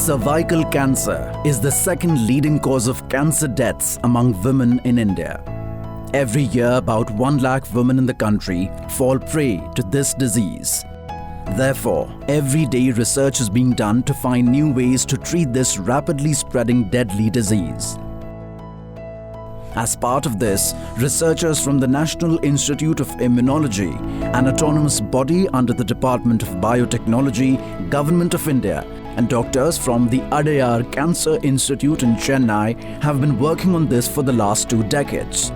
Cervical cancer is the second leading cause of cancer deaths among women in India. Every year, about 1 lakh women in the country fall prey to this disease. Therefore, every day research is being done to find new ways to treat this rapidly spreading deadly disease. As part of this, researchers from the National Institute of Immunology, an autonomous body under the Department of Biotechnology, Govt of India, and doctors from the Adayar Cancer Institute in Chennai have been working on this for the last 2 decades.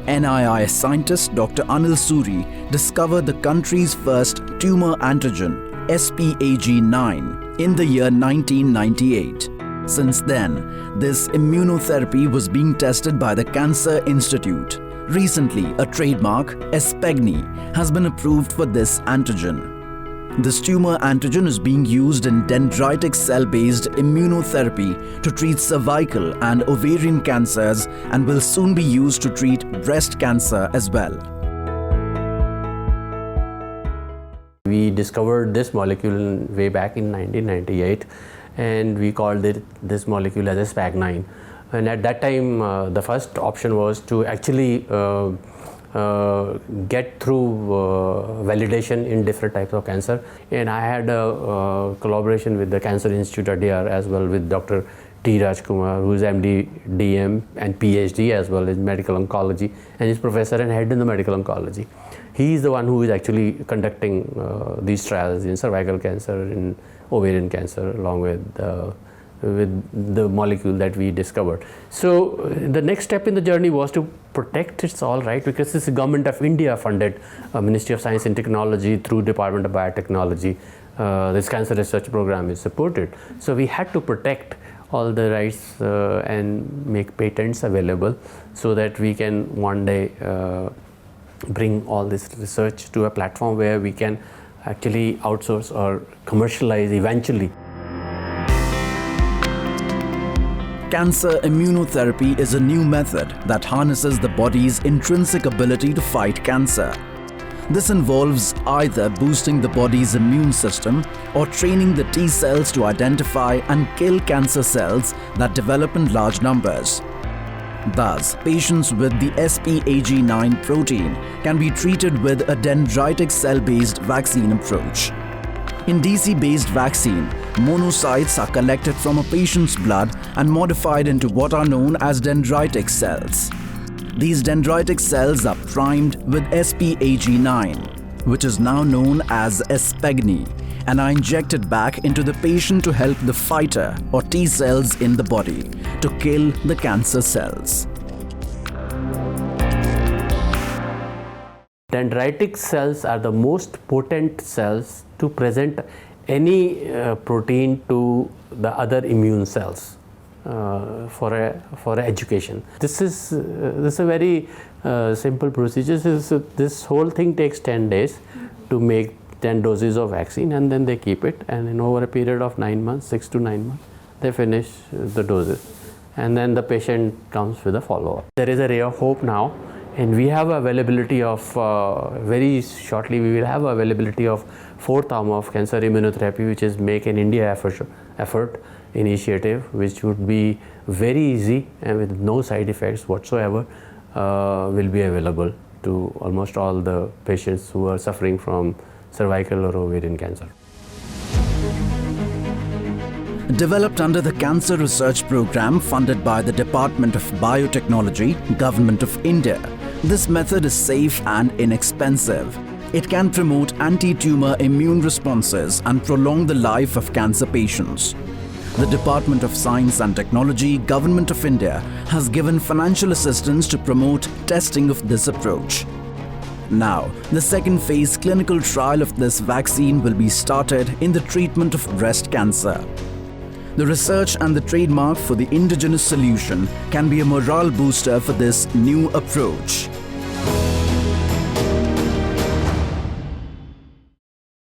NII scientist Dr. Anil Suri discovered the country's first tumour antigen, SPAG9, in the year 1998. Since then, this immunotherapy was being tested by the Cancer Institute. Recently, a trademark, SPAG9, has been approved for this antigen. This tumour antigen is being used in dendritic cell-based immunotherapy to treat cervical and ovarian cancers and will soon be used to treat breast cancer as well. We discovered this molecule way back in 1998, and we called this molecule as a SPAG9. And at that time, the first option was to actually get through validation in different types of cancer. And I had a collaboration with the Cancer Institute Adayar as well with Dr. T. Rajkumar, who is MD, DM and PhD as well in medical oncology, and is professor and head in the medical oncology. He is the one who is actually conducting these trials in cervical cancer, in ovarian cancer, along with the molecule that we discovered. So the next step in the journey was to protect it all, right, because this is Govt of India funded Ministry of Science and Technology through Department of Biotechnology. This cancer research program is supported. So we had to protect all the rights and make patents available so that we can one day bring all this research to a platform where we can actually outsource or commercialize eventually. Cancer immunotherapy is a new method that harnesses the body's intrinsic ability to fight cancer. This involves either boosting the body's immune system or training the T cells to identify and kill cancer cells that develop in large numbers. Thus, patients with the SPAG9 protein can be treated with a dendritic cell-based vaccine approach. In DC-based vaccine, monocytes are collected from a patient's blood and modified into what are known as dendritic cells. These dendritic cells are primed with SPAG9, which is now known as SPAG9, and are injected back into the patient to help the fighter or T cells in the body to kill the cancer cells. Dendritic cells are the most potent cells to present any protein to the other immune cells for education. This is a very simple procedure. This whole thing takes 10 days to make 10 doses of vaccine, and then they keep it, and in over a period of 9 months, 6 to 9 months, they finish the doses, and then the patient comes with a follow-up. There is a ray of hope now, and we have availability of very shortly we will have availability of 4th arm of cancer immunotherapy, which is Make in India effort initiative, which would be very easy and with no side effects whatsoever, will be available to almost all the patients who are suffering from cervical or ovarian cancer. Developed under the Cancer Research Program funded by the Department of Biotechnology, Govt of India, this method is safe and inexpensive. It can promote anti-tumor immune responses and prolong the life of cancer patients. The Department of Science and Technology, Govt of India, has given financial assistance to promote testing of this approach. Now, the second phase clinical trial of this vaccine will be started in the treatment of breast cancer. The research and the trademark for the indigenous solution can be a morale booster for this new approach.